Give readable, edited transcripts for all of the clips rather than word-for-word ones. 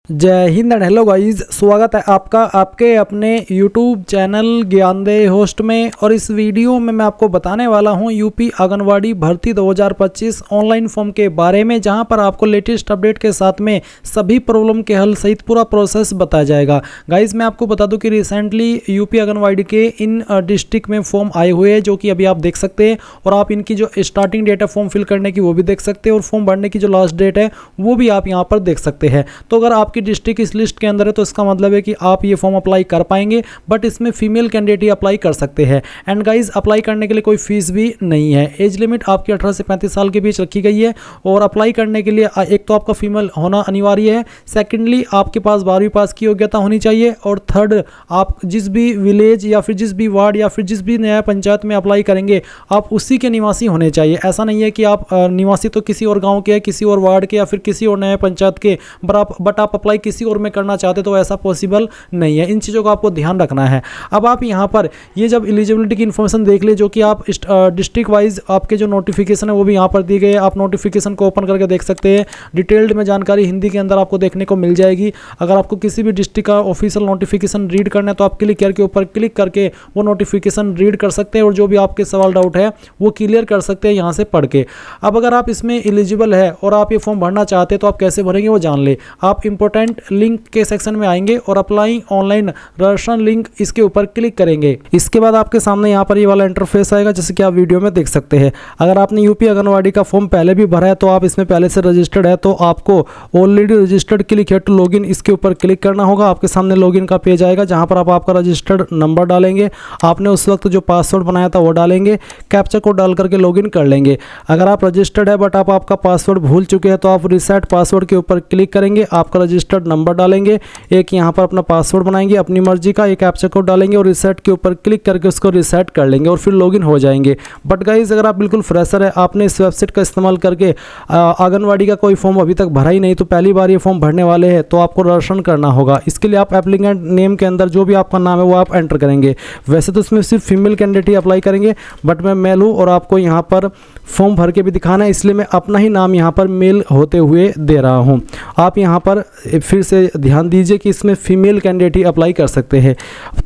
जय Hind and hello guys, स्वागत है आपका आपके अपने YouTube चैनल ज्ञानदेह होस्ट में। और इस वीडियो में मैं आपको बताने वाला हूं यूपी आंगनवाड़ी भर्ती 2025 ऑनलाइन फॉर्म के बारे में, जहां पर आपको लेटेस्ट अपडेट के साथ में सभी प्रॉब्लम के हल सहित पूरा प्रोसेस बताया जाएगा। गाइस मैं आपको बता दूं कि रिसेंटली यूपी आंगनवाड़ी के इन डिस्ट्रिक्ट में फॉर्म आए हुए हैं, जो कि अभी आप देख सकते हैं। और आप इनकी जो स्टार्टिंग डेट है फॉर्म फिल करने की वो भी देख सकते हैं, और फॉर्म भरने की जो लास्ट डेट है वो भी आप यहाँ पर देख सकते हैं। तो अगर आप डिस्ट्रिक्ट इस लिस्ट के अंदर है तो इसका मतलब है कि आप ये फॉर्म अप्लाई कर पाएंगे, बट इसमें फीमेल कैंडिडेट ही अप्लाई कर सकते हैं। एंड गाइस अप्लाई करने के लिए कोई फीस भी नहीं है। एज लिमिट आपकी 18 से 35 साल के बीच रखी गई है। और अप्लाई करने के लिए एक तो आपका फीमेल होना अनिवार्य है, सेकेंडली आपके पास 12वीं पास की योग्यता होनी चाहिए, और थर्ड आप जिस भी विलेज या फिर जिस भी वार्ड या फिर जिस भी न्याय पंचायत में अप्लाई करेंगे आप उसी के निवासी होने चाहिए। ऐसा नहीं है कि आप निवासी तो किसी और गाँव के हैं, किसी और वार्ड के या फिर किसी और न्याय पंचायत के, बट आप अप्लाई किसी और में करना चाहते तो ऐसा पॉसिबल नहीं है। इन चीज़ों का आपको ध्यान रखना है। अब आप यहाँ पर ये जब एलिजिबिलिटी की इन्फॉर्मेशन देख ले, जो कि आप डिस्ट्रिक्ट वाइज आपके जो नोटिफिकेशन है वो भी यहाँ पर दी गई है। आप नोटिफिकेशन को ओपन करके देख सकते हैं। डिटेल्ड में जानकारी हिंदी के अंदर आपको देखने को मिल जाएगी। अगर आपको किसी भी डिस्ट्रिक्ट का ऑफिशियल नोटिफिकेशन रीड करना है तो आप क्लिक करके ऊपर क्लिक करके वो नोटिफिकेशन रीड कर सकते हैं, और जो भी आपके सवाल डाउट है वो क्लियर कर सकते हैं यहाँ से पढ़ के। अब अगर आप इसमें एलिजिबल है और आप ये फॉर्म भरना चाहते हैं तो आप कैसे भरेंगे वो जान ले। आप इंपॉर्टेंट लिंक के सेक्शन में आएंगे और अप्लाई ऑनलाइन रजिस्ट्रेशन लिंक इसके ऊपर क्लिक करेंगे। इसके बाद आपके सामने यहाँ पर ये वाला इंटरफेस आएगा, जैसे कि आप वीडियो में देख सकते हैं। अगर आपने यूपी आंगनवाड़ी का फॉर्म पहले भी भरा है तो आप इसमें पहले से रजिस्टर्ड है तो आपको ऑलरेडी रजिस्टर्ड क्लिक है टू लॉगिन, इसके ऊपर क्लिक करना होगा। आपके सामने लॉगिन का पेज आएगा जहाँ पर आप आपका रजिस्टर्ड नंबर डालेंगे, आपने उस वक्त जो पासवर्ड बनाया था वो डालेंगे, कैप्चा कोड डाल करके लॉगिन कर लेंगे। अगर आप रजिस्टर्ड है बट आप आपका पासवर्ड भूल चुके हैं तो आप रीसेट पासवर्ड के ऊपर क्लिक करेंगे, आपका रजिस्टर्ड नंबर डालेंगे, एक यहाँ पर अपना पासवर्ड बनाएंगे अपनी मर्जी का, एक कैप्चा कोड डालेंगे और रीसेट के ऊपर क्लिक करके उसको रीसेट कर लेंगे और फिर लॉगिन हो जाएंगे। बट गाइज अगर आप बिल्कुल फ्रेशर है, आपने इस वेबसाइट का इस्तेमाल करके आंगनवाड़ी का कोई फॉर्म अभी तक भरा ही नहीं, तो पहली बार ये फॉर्म भरने वाले हैं तो आपको रजिस्ट्रेशन करना होगा। इसके लिए आप एप्लीकेंट नेम के अंदर जो भी आपका नाम है वो आप एंटर करेंगे। वैसे तो इसमें सिर्फ फीमेल कैंडिडेट ही अप्लाई करेंगे, बट मैं मेल हूँ और आपको यहाँ पर फॉर्म भर के भी दिखाना है, इसलिए मैं अपना ही नाम यहाँ पर मेल होते हुए दे रहा हूँ। आप यहाँ पर फिर से ध्यान दीजिए कि इसमें फीमेल कैंडिडेट ही अप्लाई कर सकते हैं।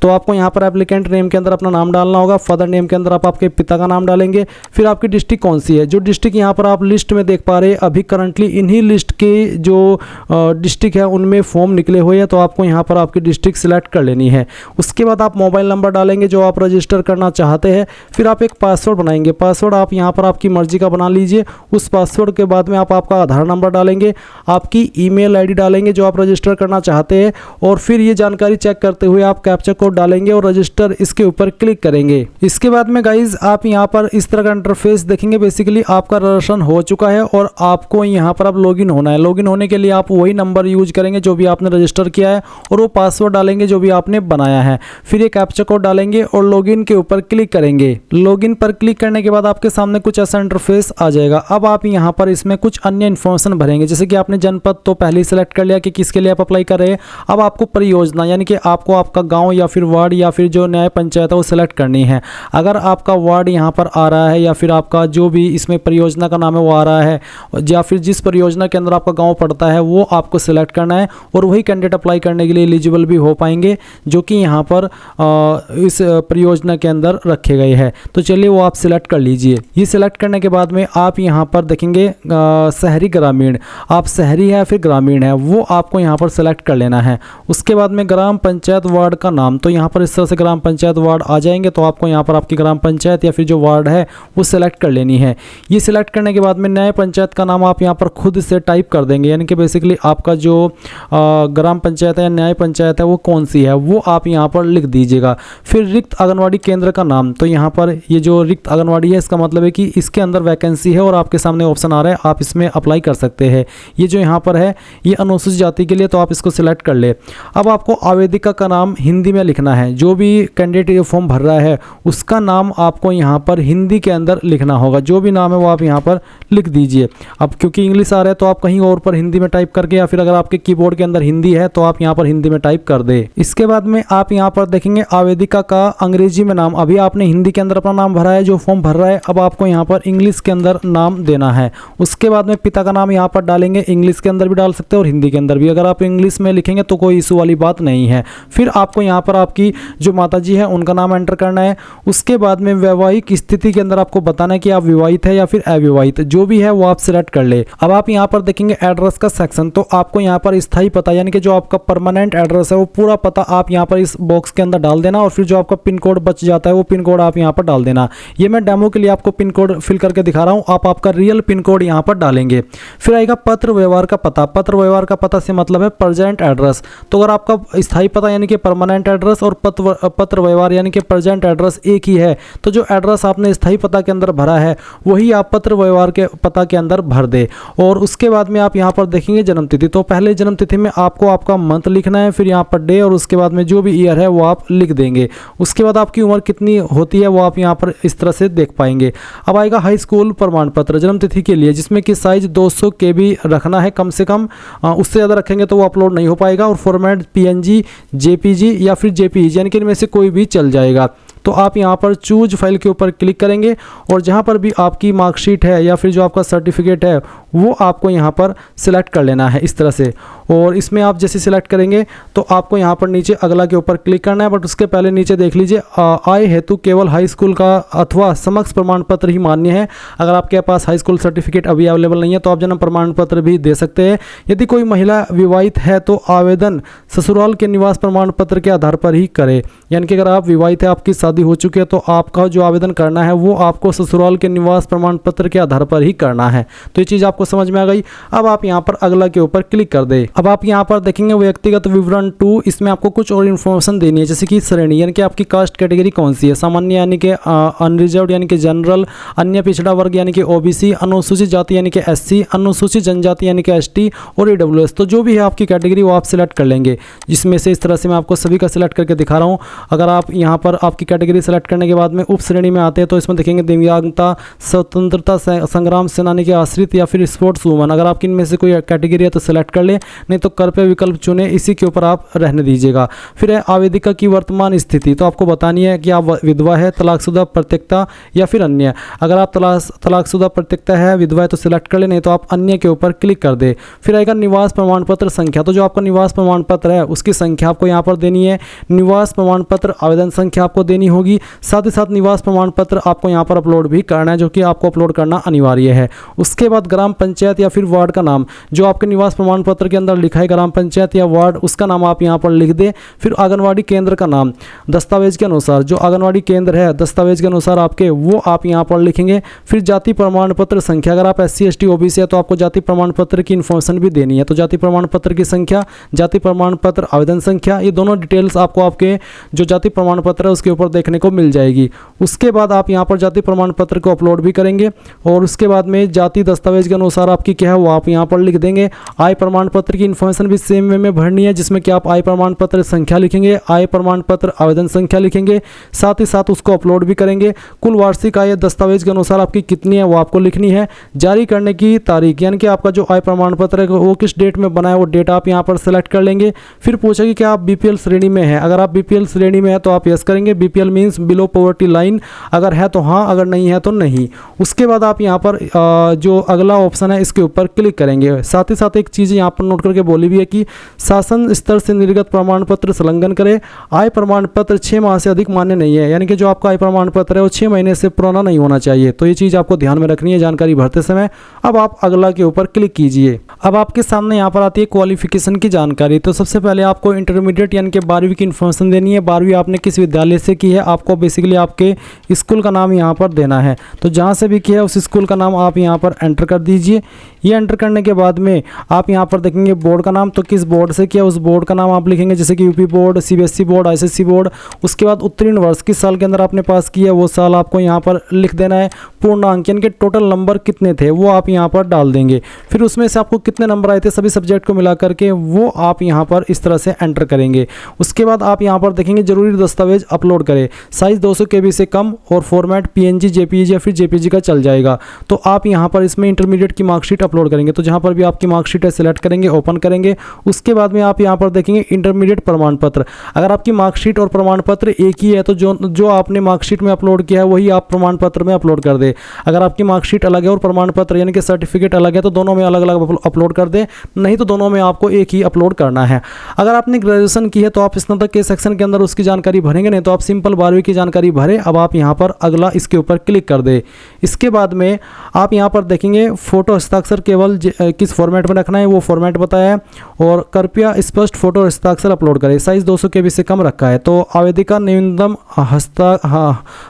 तो आपको यहाँ पर एप्लीकेंट नेम के अंदर अपना नाम डालना होगा, फादर नेम के अंदर आप आपके पिता का नाम डालेंगे, फिर आपकी डिस्ट्रिक्ट कौन सी है। जो डिस्ट्रिक्ट यहाँ पर आप लिस्ट में देख पा रहे हैं अभी करंटली इन्हीं लिस्ट के जो डिस्ट्रिक्ट है उनमें फॉर्म निकले हुए हैं, तो आपको यहाँ पर आपकी डिस्ट्रिक्ट सिलेक्ट कर लेनी है। उसके बाद आप मोबाइल नंबर डालेंगे जो आप रजिस्टर करना चाहते हैं, फिर आप एक पासवर्ड बनाएंगे। पासवर्ड आप यहाँ पर आपकी मर्जी का बना लीजिए। उस पासवर्ड के बाद में आप आपका आधार नंबर डालेंगे, आपकी ईमेल आईडी डालेंगे जो आप रजिस्टर करना चाहते हैं, और फिर ये जानकारी चेक करते हुए आप कैप्चा कोड डालेंगे और रजिस्टर इसके ऊपर क्लिक करेंगे। इसके बाद में गाइज आप यहाँ पर इस तरह का इंटरफेस देखेंगे। बेसिकली आपका रजिस्ट्रेशन हो चुका है और आपको यहाँ पर अब लॉगिन होना है। लॉगिन होने के लिए आप वही नंबर यूज करेंगे जो भी आपने रजिस्टर किया है, और वो पासवर्ड डालेंगे जो भी आपने बनाया है, फिर ये कैप्चा कोड डालेंगे और लॉगिन के ऊपर क्लिक करेंगे। लॉगिन पर क्लिक करने के बाद आपके सामने कुछ ऐसा इंटरफेस आ जाएगा। अब आप यहाँ पर इसमें कुछ अन्य इन्फॉर्मेशन भरेंगे, जैसे कि आपने जनपद तो पहले ही सिलेक्ट कर लिया कि किसके लिए आप अप्लाई कर रहे हैं। अब आपको परियोजना यानी कि आपको आपका गांव या फिर वार्ड या फिर जो न्याय पंचायत है वो सिलेक्ट करनी है। अगर आपका वार्ड यहाँ पर आ रहा है या फिर आपका जो भी इसमें परियोजना का नाम है वो आ रहा है, या फिर जिस परियोजना के अंदर आपका गांव पड़ता है वो आपको सिलेक्ट करना है, और वही कैंडिडेट अप्लाई करने के लिए एलिजिबल भी हो पाएंगे जो कि यहाँ पर इस परियोजना के अंदर रखे गए हैं। तो चलिए वो आप सिलेक्ट कर लीजिए। ये सिलेक्ट करने के बाद में आप यहाँ पर देखेंगे शहरी ग्रामीण, आप शहरी है फिर ग्रामीण है वो आपको यहाँ पर सिलेक्ट कर लेना है। उसके बाद में ग्राम पंचायत वार्ड का नाम, तो यहाँ पर इस तरह से ग्राम पंचायत वार्ड आ जाएंगे, तो आपको यहाँ पर आपकी ग्राम पंचायत या फिर जो वार्ड है वो सिलेक्ट कर लेनी है। ये सिलेक्ट करने के बाद में न्याय पंचायत का नाम आप यहाँ पर खुद से टाइप कर देंगे, यानी कि बेसिकली आपका जो ग्राम पंचायत है या न्याय पंचायत है वो कौन सी है वो आप यहाँ पर लिख दीजिएगा। फिर रिक्त आंगनवाड़ी केंद्र का नाम, तो यहाँ पर ये जो रिक्त आंगनवाड़ी है इसका मतलब है कि इसके अंदर वैकेंसी है और आपके सामने ऑप्शन आ रहा है, आप इसमें अप्लाई कर सकते हैं। ये जो यहाँ पर है ये अनुसूचित जाति के लिए, तो आप इसको सिलेक्ट कर ले। अब आपको आवेदिका का नाम हिंदी में लिखना है। जो भी कैंडिडेट ये फॉर्म भर रहा है उसका नाम आपको यहाँ पर हिंदी के अंदर लिखना होगा। जो भी नाम है वो आप यहाँ पर लिख दीजिए। अब क्योंकि इंग्लिश आ रहा है तो आप कहीं और पर हिंदी में टाइप करके, या फिर अगर आपके कीबोर्ड के अंदर हिंदी है तो आप यहाँ पर हिंदी में टाइप कर दे। इसके बाद में आप यहाँ पर देखेंगे आवेदिका का अंग्रेजी में नाम। अभी आपने हिंदी के अंदर अपना नाम भरा है जो फॉर्म भर रहा है, अब आपको यहाँ पर इंग्लिश के अंदर नाम देना है। उसके बाद में पिता का नाम यहाँ पर डालेंगे, इंग्लिश के अंदर भी डाल सकते हैं और हिंदी के अंदर अंदर भी। अगर आप इंग्लिश में लिखेंगे तो कोई इशू वाली बात नहीं है। फिर आपको यहाँ पर आपकी जो माताजी है उनका नाम एंटर करना है। उसके बाद में वैवाहिक स्थिति के अंदर आपको बताना है कि आप विवाहित है या फिर अविवाहित, जो भी है वो आप सिलेक्ट कर ले। अब आप यहाँ पर देखेंगे एड्रेस का सेक्शन, तो आपको यहाँ पर स्थायी पता यानी कि जो आपका परमानेंट एड्रेस है वो पूरा पता आप यहाँ पर इस बॉक्स के अंदर डाल देना, और फिर जो आपका पिन कोड बच जाता है वो पिन कोड आप यहाँ पर डाल देना। ये मैं डेमो के लिए आपको पिन कोड फिल करके दिखा रहा हूँ, आप आपका रियल पिन कोड यहाँ पर डालेंगे। फिर आएगा पत्र व्यवहार का पता। पत्र व्यवहार का पता से मतलब है प्रेजेंट एड्रेस। तो अगर आपका स्थायी पता यानी कि परमानेंट एड्रेस और पत्र व्यवहार यानी कि प्रेजेंट एड्रेस एक ही है, तो जो एड्रेस आपने स्थायी पता के अंदर भरा है वही आप पत्र व्यवहार के पता के अंदर भर दे। और उसके बाद में आप यहाँ पर देखेंगे जन्म तिथि, तो पहले जन्म तिथि में आपको आपका मंथ लिखना है, फिर यहाँ पर डे, और उसके बाद में जो भी ईयर है वो आप लिख देंगे। उसके बाद आपकी उम्र कितनी होती है वो आप यहाँ पर इस तरह से देख पाएंगे। अब आएगा हाई स्कूल प्रमाण पत्र जन्म तिथि के लिए, जिसमें कि साइज 200 KB रखना है कम से कम, उससे ज़्यादा रखेंगे तो वो अपलोड नहीं हो पाएगा। और फॉर्मेट PNG, JPG या फिर JPEG यानी कि इनमें से कोई भी चल जाएगा। तो आप यहाँ पर चूज फाइल के ऊपर क्लिक करेंगे और जहाँ पर भी आपकी मार्कशीट है या फिर जो आपका सर्टिफिकेट है वो आपको यहाँ पर सिलेक्ट कर लेना है इस तरह से। और इसमें आप जैसे सिलेक्ट करेंगे तो आपको यहाँ पर नीचे अगला के ऊपर क्लिक करना है, बट उसके पहले नीचे देख लीजिए आय हेतु केवल हाई स्कूल का अथवा समक्ष प्रमाण पत्र ही मान्य है। अगर आपके पास हाई स्कूल सर्टिफिकेट अभी अवेलेबल नहीं है तो आप जन्म प्रमाण पत्र भी दे सकते हैं। यदि कोई महिला विवाहित है तो आवेदन ससुराल के निवास प्रमाण पत्र के आधार पर ही करे, यानी कि अगर आप विवाहित है, आपकी शादी हो चुकी है, तो आपका जो आवेदन करना है वो आपको ससुराल के निवास प्रमाण पत्र के आधार पर ही करना है। तो ये चीज़ आपको समझ में आ गई। अब आप यहाँ पर अगला के ऊपर क्लिक कर दे। अब आप यहाँ पर देखेंगे व्यक्तिगत विवरण 2, इसमें आपको कुछ और इन्फॉर्मेशन देनी है, जैसे कि श्रेणी यानी कि आपकी कास्ट कैटेगरी कौन सी है, सामान्य यानी कि अनरिजर्व्ड यानी कि जनरल, अन्य पिछड़ा वर्ग यानी कि OBC, अनुसूचित जाति यानी कि SC, अनुसूचित जनजाति यानी कि ST और AWS। तो जो भी है आपकी कैटेगरी वो आप सिलेक्ट कर लेंगे, जिसमें से इस तरह से मैं आपको सभी का सिलेक्ट करके दिखा रहा हूँ। अगर आप यहाँ पर आपकी कैटेगरी सेलेक्ट करने के बाद में उप श्रेणी में आते हैं तो इसमें देखेंगे दिव्यांगता, स्वतंत्रता संग्राम सेनानी के आश्रित या फिर स्पोर्ट्स वुमन। अगर आपकी इनमें से कोई कैटेगरी है तो सिलेक्ट कर ले, नहीं तो कर पे विकल्प चुने, इसी के ऊपर आप रहने दीजिएगा। फिर है आवेदिका की वर्तमान स्थिति, तो आपको बतानी है कि आप विधवा है, तलाकशुदा, प्रत्यक्ता या फिर अन्य। अगर आप तलाकशुदा प्रत्यक्ता है, विधवा है तो सिलेक्ट कर ले, नहीं तो आप अन्य के ऊपर क्लिक कर दे। फिर आएगा निवास प्रमाण पत्र संख्या, तो जो आपका निवास प्रमाण पत्र है उसकी संख्या आपको यहाँ पर देनी है। निवास प्रमाण पत्र आवेदन संख्या आपको देनी होगी, साथ ही साथ निवास प्रमाण पत्र आपको यहाँ पर अपलोड भी करना है, जो कि आपको अपलोड करना अनिवार्य है। उसके बाद ग्राम पंचायत या फिर वार्ड का नाम, जो आपके निवास प्रमाण पत्र के अंदर लिखा है ग्राम पंचायत या वार्ड, उसका नाम आप यहाँ पर लिख दें। फिर आंगनवाड़ी केंद्र का नाम दस्तावेज के अनुसार, जो आंगनवाड़ी केंद्र है दस्तावेज के अनुसार आपके, वो आप यहाँ पर लिखेंगे। फिर जाति प्रमाण पत्र संख्या, अगर आप SC ST OBC है तो आपको जाति प्रमाण पत्र की इन्फॉर्मेशन भी देनी है, तो जाति प्रमाण पत्र की संख्या, जाति प्रमाण पत्र आवेदन संख्या, ये दोनों डिटेल्स आपको आपके जो जाति प्रमाण पत्र है उसके ऊपर देखने को मिल जाएगी। उसके बाद आप यहाँ पर जाति प्रमाण पत्र को अपलोड भी करेंगे और उसके बाद में जाति दस्तावेज के अनुसार आपकी क्या है वो आप यहाँ पर लिख देंगे। आय प्रमाण पत्र की इन्फॉर्मेशन भी सेम वे में भरनी है, जिसमें कि आप आय प्रमाण पत्र संख्या लिखेंगे, आय प्रमाण पत्र आवेदन संख्या लिखेंगे, साथ ही साथ उसको अपलोड भी करेंगे। कुल वार्षिक आय दस्तावेज के अनुसार आपकी कितनी है वो आपको लिखनी है। जारी करने की तारीख, यानी कि आपका जो आय प्रमाण पत्र है वो किस डेट में बना है वो डेट आप यहाँ पर सेलेक्ट कर लेंगे। फिर पूछेगी कि आप BPL श्रेणी में है, अगर आप BPL श्रेणी में है तो आप यस करेंगे, BPL means below poverty line, अगर है तो हाँ, अगर नहीं है तो नहीं। उसके बाद आप यहाँ पर जो अगला ऑप्शन है इसके ऊपर क्लिक करेंगे। साथ ही साथ एक चीज़ यहाँ पर नोट करके बोली भी है कि शासन स्तर से निर्गत प्रमाण पत्र संलग्न करें। आय प्रमाण पत्र 6 माह से अधिक मान्य नहीं है, यानी कि जो आपका आय प्रमाण पत्र है वो 6 महीने से पुराना नहीं होना चाहिए। तो ये चीज़ आपको ध्यान में रखनी है जानकारी भरते समय। अब आप अगला के ऊपर क्लिक कीजिए। अब आपके सामने यहाँ पर आती है क्वालिफिकेशन की जानकारी। तो सबसे पहले आपको इंटरमीडिएट यानी कि 12वीं की इन्फॉर्मेशन देनी है। 12वीं आपने किस विद्यालय से की है, आपको बेसिकली आपके स्कूल का नाम यहाँ पर देना है। तो जहाँ से भी किया है उस स्कूल का नाम आप यहाँ पर एंटर कर दीजिए। ये एंटर करने के बाद में आप यहाँ पर देखेंगे बोर्ड का नाम, तो किस बोर्ड से किया उस बोर्ड का नाम आप लिखेंगे, जैसे कि UP board, CBSE board, ICSE board. उसके बाद उत्तीर्ण वर्ष किस साल के अंदर आपने पास किया वो साल आपको यहाँ पर लिख देना है। पूर्णांक यानी कि टोटल नंबर कितने थे वो आप यहाँ पर डाल देंगे। फिर उसमें से आपको कितने नंबर आए थे सभी सब्जेक्ट को मिला करके वो आप यहाँ पर इस तरह से एंटर करेंगे। उसके बाद आप यहाँ पर देखेंगे जरूरी दस्तावेज अपलोड करें। साइज़ 200 KB से कम और फॉर्मेट PNG, JPG या फिर JPG का चल जाएगा। तो आप यहाँ पर इसमें इंटरमीडिएट की मार्कशीट अपलोड करेंगे। तो जहाँ पर भी आपकी मार्कशीट है सिलेक्ट करेंगे, ओपन करेंगे। उसके बाद में आप यहाँ पर देखेंगे इंटरमीडिएट प्रमाण पत्र। अगर आपकी मार्कशीट और प्रमाण पत्र एक ही है तो जो आपने मार्कशीट में अपलोड किया है वही आप प्रमाण पत्र में अपलोड कर दे। अगर आपकी मार्कशीट अलग है और प्रमाण पत्र यानी कि सर्टिफिकेट अलग है तो दोनों में अलग अलग अपलोड कर दे, नहीं तो दोनों में आपको एक ही अपलोड करना है। अगर आपने ग्रेजुएशन की है तो आप स्नातक के सेक्शन के अंदर उसकी जानकारी भरेंगे, नहीं तो आप सिंपल 12वीं की जानकारी भरें। अब आप यहाँ पर अगला इसके ऊपर क्लिक कर दे। इसके बाद में आप यहाँ पर देखेंगे फोटो हस्ताक्षर केवल किस फॉर्मेट में रखना है वो फॉर्मेट बताया है, और कृपया स्पष्ट फोटो हस्ताक्षर अपलोड करें। साइज 200 KB से कम रखा है। तो आवेदिका न्यूनतम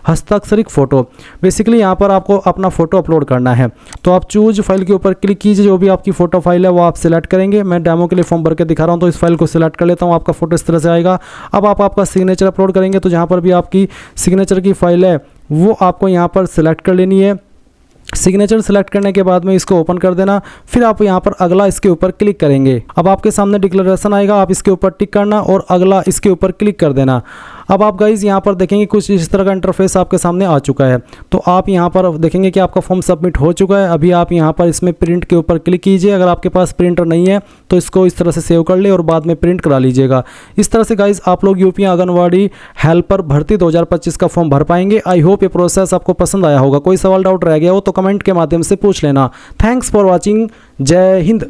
हस्ताक्षरित फोटो, बेसिकली यहाँ पर आपको अपना फोटो अपलोड करना है। तो आप चूज फाइल के ऊपर क्लिक कीजिए, जो भी आपकी फोटो फाइल है वो आप सिलेक्ट करेंगे। मैं डेमो के लिए फॉर्म भर के दिखा रहा हूँ तो इस फाइल को सिलेक्ट कर लेता हूँ। आपका फोटो इस तरह से आएगा। अब आप आपका सिग्नेचर अपलोड करेंगे। तो जहाँ पर भी आपकी सिग्नेचर की फाइल है वो आपको यहाँ पर सिलेक्ट कर लेनी है। सिग्नेचर सेलेक्ट करने के बाद में इसको ओपन कर देना। फिर आप यहाँ पर अगला इसके ऊपर क्लिक करेंगे। अब आपके सामने डिक्लेरेशन आएगा, आप इसके ऊपर टिक करना और अगला इसके ऊपर क्लिक कर देना। अब आप गाइज यहाँ पर देखेंगे कुछ इस तरह का इंटरफेस आपके सामने आ चुका है। तो आप यहाँ पर देखेंगे कि आपका फॉर्म सबमिट हो चुका है। अभी आप यहाँ पर इसमें प्रिंट के ऊपर क्लिक कीजिए। अगर आपके पास प्रिंटर नहीं है तो इसको इस तरह से सेव कर ले और बाद में प्रिंट करा लीजिएगा। इस तरह से गाइज आप लोग यूपी आंगनवाड़ी हेल्पर भर्ती 2025 का फॉर्म भर पाएंगे। आई होप ये प्रोसेस आपको पसंद आया होगा। कोई सवाल डाउट रह गया हो तो कमेंट के माध्यम से पूछ लेना। Thanks for watching. जय हिंद।